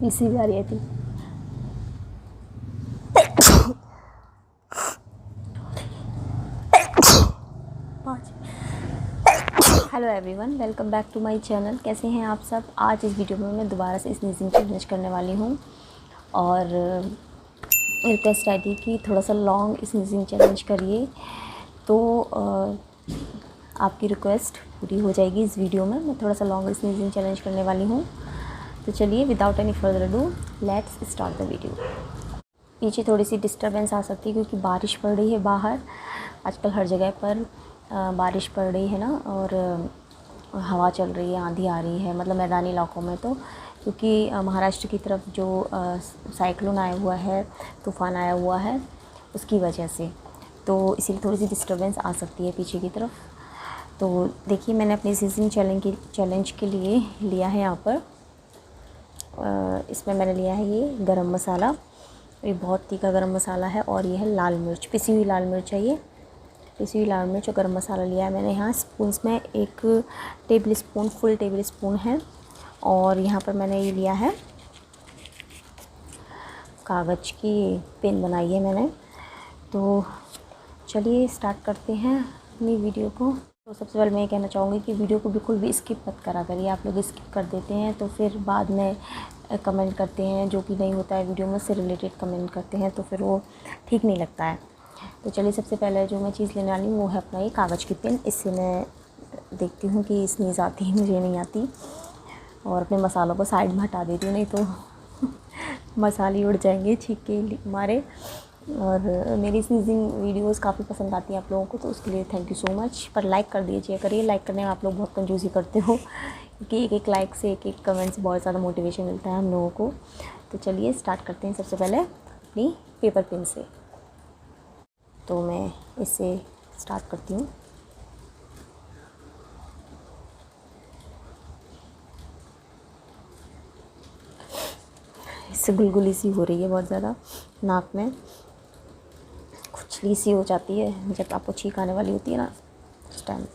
इसी भी आ रही थी। Hello everyone, welcome back to my channel. कैसे हैं आप सब। आज इस वीडियो में मैं दोबारा से स्नीजिंग चैलेंज करने वाली हूँ और रिक्वेस्ट आई थी कि थोड़ा सा लॉन्ग स्नीजिंग चैलेंज करिए, तो आपकी रिक्वेस्ट पूरी हो जाएगी इस वीडियो में। मैं थोड़ा सा लॉन्ग स्नीजिंग चैलेंज करने वाली हूँ, तो चलिए without any further do let's start the video. पीछे थोड़ी सी डिस्टर्बेंस आ सकती है क्योंकि बारिश पड़ रही है बाहर। आजकल हर जगह पर बारिश पड़ रही है ना, और हवा चल रही है, आंधी आ रही है, मतलब मैदानी इलाकों में। तो क्योंकि महाराष्ट्र की तरफ जो साइक्लोन आया हुआ है, तूफ़ान आया हुआ है, उसकी वजह से तो इसीलिए थोड़ी सी डिस्टर्बेंस आ सकती है पीछे की तरफ। तो देखिए, मैंने अपनी स्नीजिंग चैलेंज के लिए लिया है यहाँ पर, इसमें मैंने लिया है ये गरम मसाला। ये बहुत तीखा गरम मसाला है, और ये है लाल मिर्च, पिसी हुई लाल मिर्च है ये, पिसी हुई लाल मिर्च और गरम मसाला लिया है मैंने। यहाँ स्पून्स में 1 table spoon, full table spoon है। और यहाँ पर मैंने ये लिया है कागज़ की पेन बनाई है मैंने। तो चलिए स्टार्ट करते हैं अपनी वीडियो को। तो सबसे पहले मैं ये कहना चाहूँगी कि वीडियो को बिल्कुल भी स्किप मत करा करिए। आप लोग स्किप कर देते हैं तो फिर बाद में कमेंट करते हैं, जो कि नहीं होता है, वीडियो में से रिलेटेड कमेंट करते हैं, तो फिर वो ठीक नहीं लगता है। तो चलिए, सबसे पहले जो मैं चीज़ लेने वाली हूँ वो है अपना ये कागज़ की पेन। इससे मैं देखती हूँ कि स्नीज़ आती है, मुझे नहीं आती, और अपने मसालों को साइड में हटा देती हूँ, नहीं तो मसाले उड़ जाएंगे छींक के मारे। और मेरी स्नीजिंग वीडियोस काफ़ी पसंद आती हैं आप लोगों को, तो उसके लिए थैंक यू सो मच। पर लाइक कर दीजिए करिए, लाइक करने में आप लोग बहुत कंजूसी करते हो, क्योंकि एक लाइक से, एक कमेंट से बहुत ज़्यादा मोटिवेशन मिलता है हम लोगों को। तो चलिए स्टार्ट करते हैं सबसे पहले अपनी पेपर पेन से। तो मैं इससे स्टार्ट करती हूँ। इससे गुलगुली सी हो रही है बहुत ज़्यादा, नाक में खुजली सी हो जाती है जब आपको छींक आने वाली होती है ना, उस टाइम।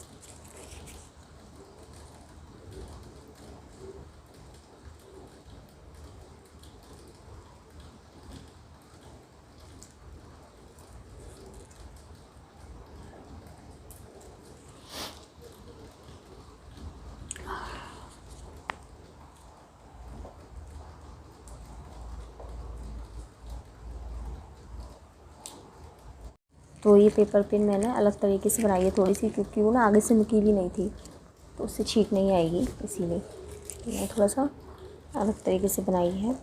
तो ये पेपर पेन मैंने अलग तरीके से बनाई है थोड़ी सी, क्योंकि वो ना आगे से नुकीली नहीं थी, तो उससे छींक नहीं आएगी, इसीलिए मैं थोड़ा सा अलग तरीके से बनाई है।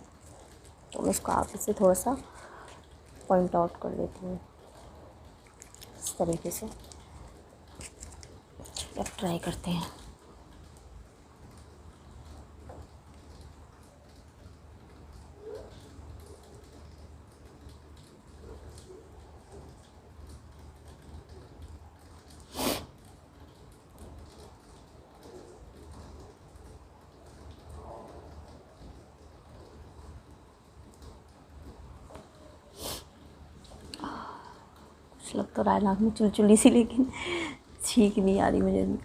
तो मैं इसको आगे से थोड़ा सा पॉइंट आउट कर देती हूँ इस तरीके से। अब ट्राई करते हैं। कुछ लग तो रहा है नाक में चुलचुली सी, लेकिन छींक नहीं आ रही मुझे भी।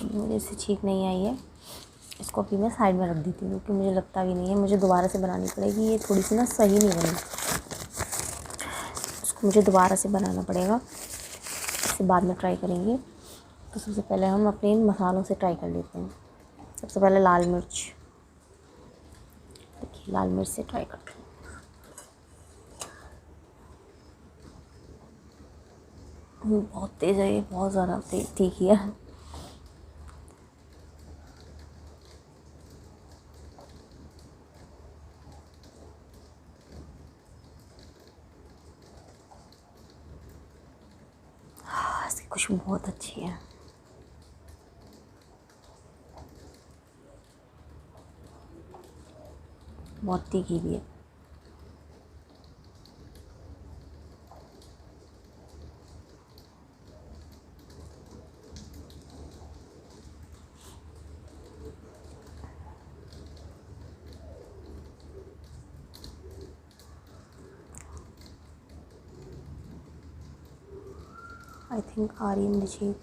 मुझे इससे छींक नहीं आई है, इसको अभी मैं साइड में रख देती हूँ, क्योंकि मुझे लगता भी नहीं है, मुझे दोबारा से बनानी पड़ेगी। ये थोड़ी सी ना सही नहीं बनी, इसको मुझे दोबारा से बनाना पड़ेगा, इससे बाद में ट्राई करेंगे। तो सबसे पहले हम अपने इन मसालों से ट्राई कर लेते हैं। सबसे पहले लाल मिर्च, देखिए लाल मिर्च से ट्राई करते हैं। बहुत तेज़ है ये, बहुत ज़्यादा तीखी है। इसकी खुशबू बहुत अच्छी है। बहुत तीखी भी है। आई थिंक आ रही है मुझे।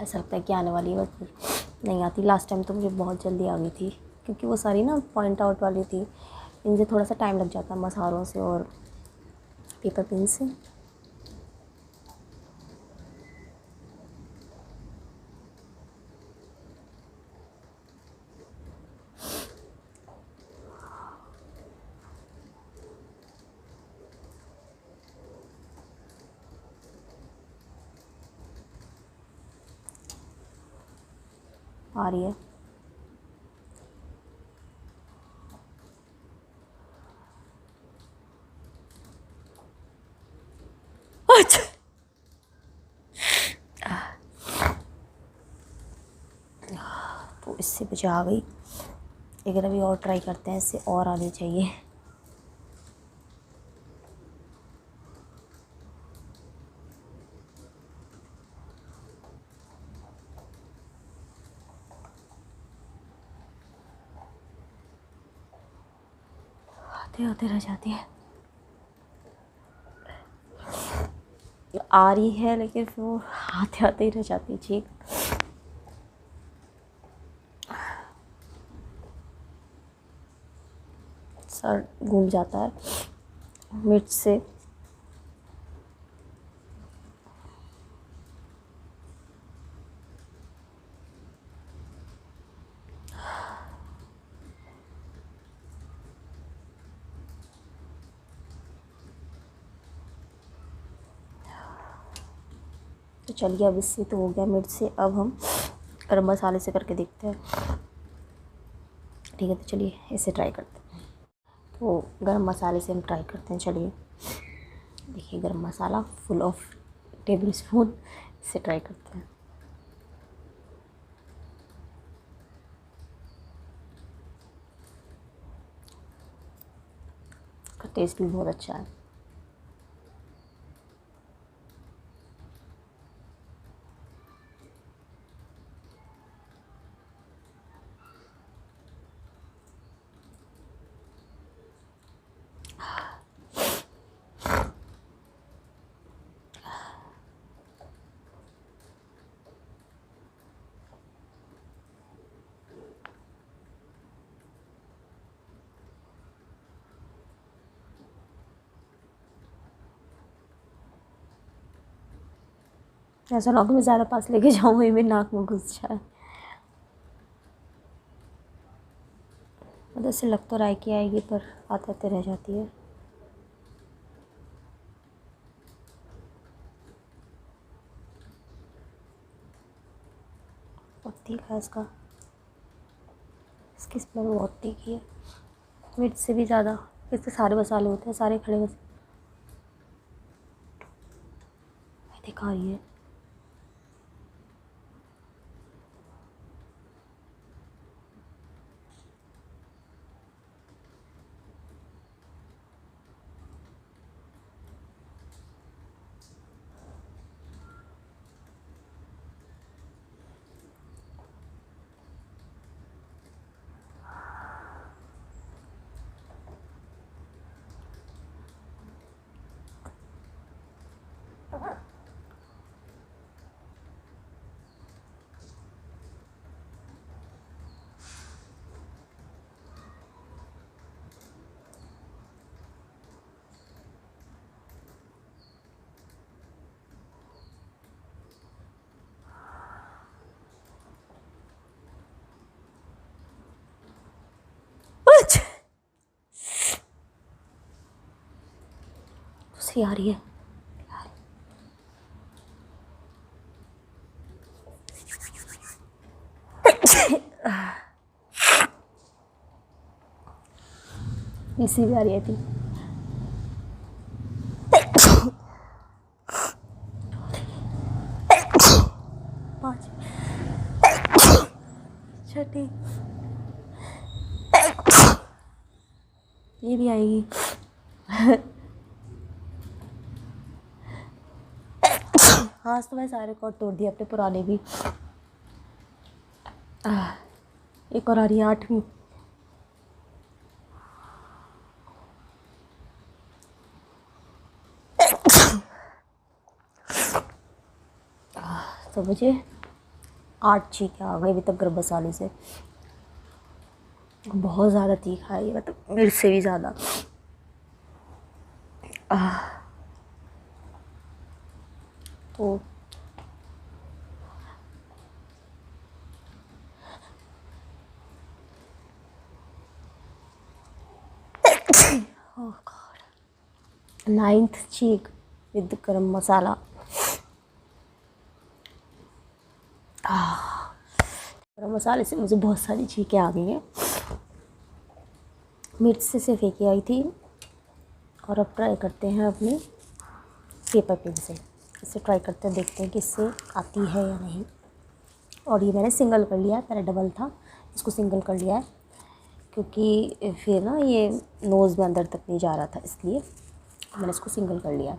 ऐसा लगता है कि आने वाली है, बट फिर नहीं आती। लास्ट टाइम तो मुझे बहुत जल्दी आ गई थी, क्योंकि वो सारी ना पॉइंट आउट वाली थी। इनसे थोड़ा सा टाइम लग जाता है, मसालों से और पेपर पेन से। आ रही है। अच्छा, तो इससे मुझे आ गई। एक बार अभी और ट्राई करते हैं, इससे और आनी चाहिए। आते आते रह जाती है। आ रही है लेकिन फिर वो आते आते ही रह जाती है। ठीक, सर घूम जाता है मिर्च से। तो चलिए, अब इससे तो हो गया मिर्च से। अब हम गरम मसाले से करके देखते हैं। ठीक है, तो चलिए इसे ट्राई करते हैं। तो गरम मसाले से हम ट्राई करते हैं। चलिए, देखिए गरम मसाला फुल ऑफ टेबल स्पून, इसे ट्राई करते हैं। इसका टेस्ट भी बहुत अच्छा है। ऐसा ना हो कि मैं ज़्यादा पास लेके जाऊँ, वही मेरे नाक में घुस जाए। मतलब से लग तो रहा है कि आएगी, पर आते आते रह जाती है। बहुत तीखा है इसका, इसकी स्मेल बहुत तीखी है, मिर्च से भी ज़्यादा। इससे सारे मसाले होते हैं, सारे खड़े मसाले। दिखा रही है। सी आ रही है। इसी भी आ रही थी। पाँच, छठी, ये भी आएगी। हाँ, तो मैं सारे रिकॉर्ड तोड़ दिए अपने पुराने भी। एक और आ रही है 8वीं। तो मुझे 8 चीखें आ गई अभी तक गरम मसाले से। बहुत ज़्यादा तीखा है ये, मतलब मेरे से भी ज़्यादा। तो ओह गॉड, 9th चीक विद गरम मसाला। गरम मसाले से मुझे बहुत सारी चीखें आ गई हैं। मिर्च से सिर्फ एक ही आई थी। और अब ट्राई करते हैं अपने पेपर पिन से। इससे ट्राई करते हैं, देखते हैं कि इससे आती है या नहीं। और ये मैंने सिंगल कर लिया है, पहले डबल था, इसको सिंगल कर लिया है क्योंकि फिर ना ये नोज़ में अंदर तक नहीं जा रहा था, इसलिए मैंने इसको सिंगल कर लिया।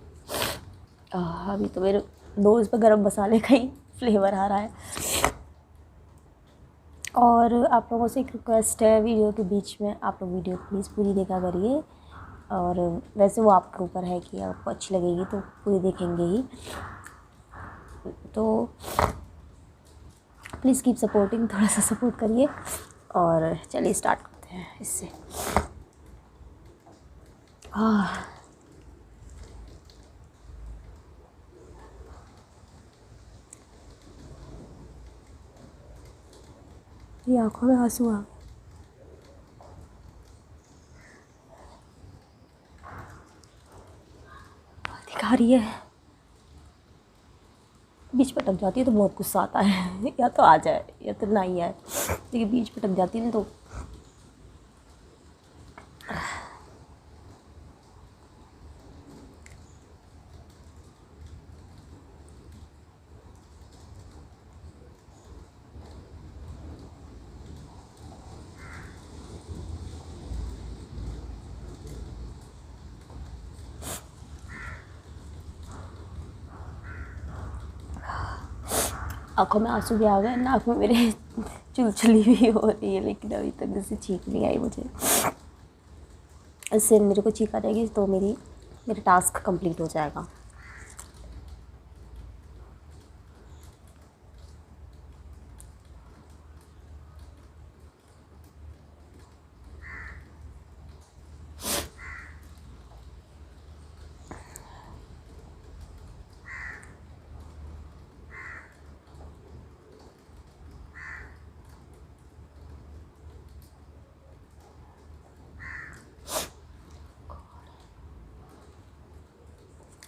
अभी तो मेरे नोज़ पे गरम मसाले का ही फ्लेवर आ रहा है। और आप लोगों से एक रिक्वेस्ट है, वीडियो के बीच में आप लोग वीडियो प्लीज़ पूरी देखा करिए। और वैसे वो आपके ऊपर है कि आपको अच्छी लगेगी तो पूरी देखेंगे ही। तो प्लीज़ कीप सपोर्टिंग, थोड़ा सा सपोर्ट करिए। और चलिए स्टार्ट करते हैं इससे। ये आँखों में आंसू आ, दिखा रही है। बीच में अटक जाती है तो बहुत गुस्सा आता है। या तो आ जाए या तो ना ही आए, लेकिन बीच में अटक जाती है ना तो आँखों में आंसू भी आ गए, नाक में मेरे चुलचुली भी हो रही है, लेकिन अभी तक इससे चीख नहीं आई मुझे। इससे मेरे को चीख आ जाएगी तो मेरा टास्क कंप्लीट हो जाएगा।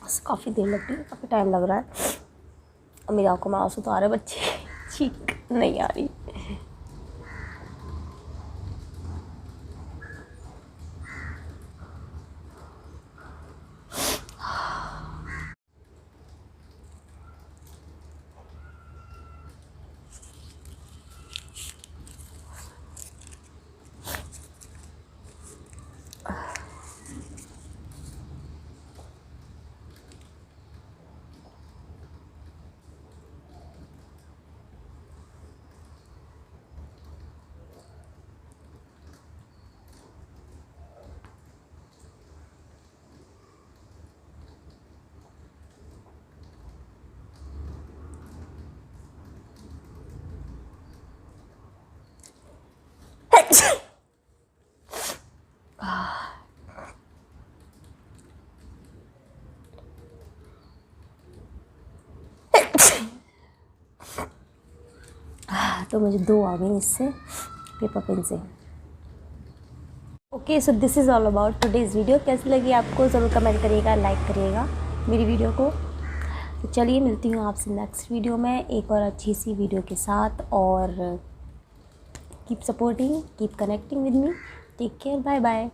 बस काफ़ी देर लग रही है, काफ़ी टाइम लग रहा है। और मेरी आंखों में आंसू तो आ रहे, बच्चे चीख नहीं आ रही। तो मुझे 2 आ गई इससे पेपर पेन से। Okay, so this is all about today's video. कैसी लगी आपको ज़रूर कमेंट करिएगा, लाइक करिएगा मेरी वीडियो को। तो चलिए मिलती हूँ आपसे नेक्स्ट वीडियो में एक और अच्छी सी वीडियो के साथ। और keep supporting, keep connecting with me. Take care, bye bye.